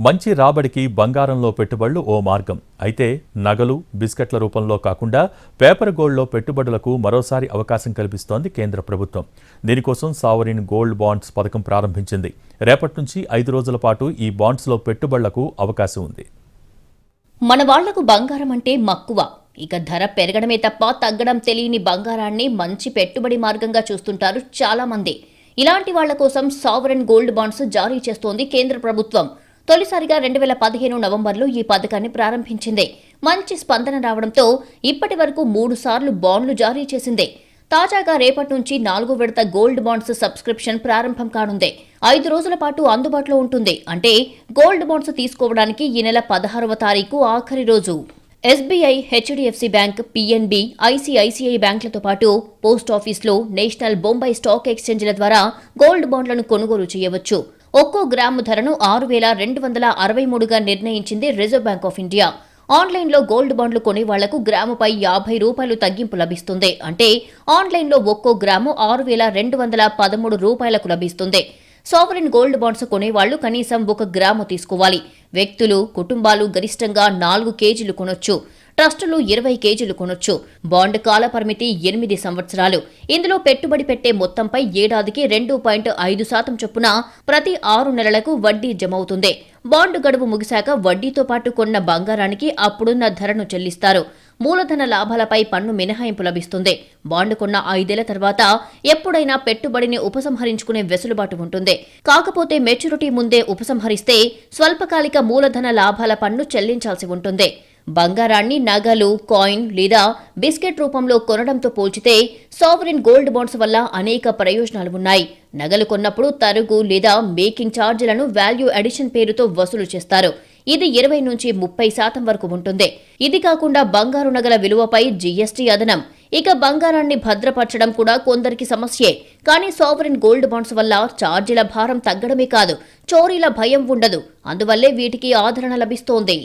మంచి రాబడికి బంగారంలో పెట్టుబడులు ఓ మార్గం. అయితే నగలు, బిస్కెట్ల రూపంలో కాకుండా పేపర్ గోల్డ్లో పెట్టుబడులకు మరోసారి అవకాశం కల్పిస్తోంది కేంద్ర ప్రభుత్వం. దీనికోసం సావరిన్ గోల్డ్ బాండ్స్ పథకం ప్రారంభించింది. రేపటి నుంచి 5 రోజుల పాటు ఈ బాండ్స్లో పెట్టుబడులకు అవకాశం ఉంది. మన వాళ్లకు బంగారం అంటే మక్కువ. ఇక ధర పెరగడమే తప్ప తగ్గడం తెలియని బంగారాన్ని మంచి పెట్టుబడి మార్గంగా చూస్తుంటారు చాలా మంది. ఇలాంటి వాళ్ల కోసం సావరిన్ గోల్డ్ బాండ్స్ జారీ చేస్తోంది కేంద్ర ప్రభుత్వం. తొలిసారిగా 2015 నవంబర్లో ఈ పథకాన్ని ప్రారంభించింది. మంచి స్పందన రావడంతో ఇప్పటి వరకు 3 సార్లు బాండ్లు జారీ చేసింది. తాజాగా రేపటి నుంచి 4వ విడత గోల్డ్ బాండ్స్ సబ్స్క్రిప్షన్ ప్రారంభం కానుంది. 5 రోజుల పాటు అందుబాటులో ఉంటుంది. అంటే గోల్డ్ బాండ్స్ తీసుకోవడానికి ఈ నెల 16వ తారీఖు ఆఖరి రోజు. SBI, HDFC bank, PNB, ICICI బ్యాంకులతో పాటు పోస్టాఫీస్లో, నేషనల్ బొంబాయి స్టాక్ ఎక్స్చేంజ్ల ద్వారా గోల్డ్ బాండ్లను కొనుగోలు చేయవచ్చు. ఒక్కో గ్రాము ధరను 6,263గా నిర్ణయించింది రిజర్వ్ బ్యాంక్ ఆఫ్ ఇండియా. ఆన్లైన్లో గోల్డ్ బాండ్లు కొనే వాళ్లకు గ్రాముపై ₹50 తగ్గింపు లభిస్తుంది. అంటే ఆన్లైన్లో ఒక్కో గ్రాము 6,213 లభిస్తుంది. సావరిన్ గోల్డ్ బాండ్స్ కొనేవాళ్లు కనీసం 1 గ్రాము తీసుకోవాలి. వ్యక్తులు, కుటుంబాలు గరిష్టంగా 4 కేజీలు కొనొచ్చు. ట్రస్టులు 20 కేజీలు కొనొచ్చు. బాండ్ కాల పరిమితి 8 సంవత్సరాలు. ఇందులో పెట్టుబడి పెట్టే మొత్తంపై ఏడాదికి 2.5% చొప్పున ప్రతి 6 నెలలకు వడ్డీ జమవుతుంది. బాండ్ గడువు ముగిశాక వడ్డీతో పాటు కొన్న బంగారానికి అప్పుడున్న ధరను చెల్లిస్తారు. మూలధన లాభాలపై పన్ను మినహాయింపు లభిస్తుంది. బాండ్ కొన్న 5 ఏళ్ల తర్వాత ఎప్పుడైనా పెట్టుబడిని ఉపసంహరించుకునే వెసులుబాటు ఉంటుంది. కాకపోతే మెచ్యూరిటీ ముందే ఉపసంహరిస్తే స్వల్పకాలిక మూలధన లాభాల పన్ను చెల్లించాల్సి ఉంటుంది. బంగారాన్ని నగలు, కాయిన్ లేదా బిస్కెట్ రూపంలో కొనడంతో పోల్చితే సావరిన్ గోల్డ్ బాండ్స్ వల్ల అనేక ప్రయోజనాలు ఉన్నాయి. నగలు కొన్నప్పుడు తరుగు లేదా మేకింగ్ ఛార్జీలను వాల్యూ అడిషన్ పేరుతో వసూలు చేస్తారు. ఇది 20 నుంచి 30% వరకు ఉంటుంది. ఇది కాకుండా బంగారు నగల విలువపై జీఎస్టీ అదనం. ఇక బంగారాన్ని భద్రపరచడం కూడా కొందరికి సమస్యే. కానీ సావరిన్ గోల్డ్ బాండ్స్ వల్ల ఛార్జీల భారం తగ్గడమే కాదు, చోరీల భయం ఉండదు. అందువల్లే వీటికి ఆదరణ లభిస్తోంది.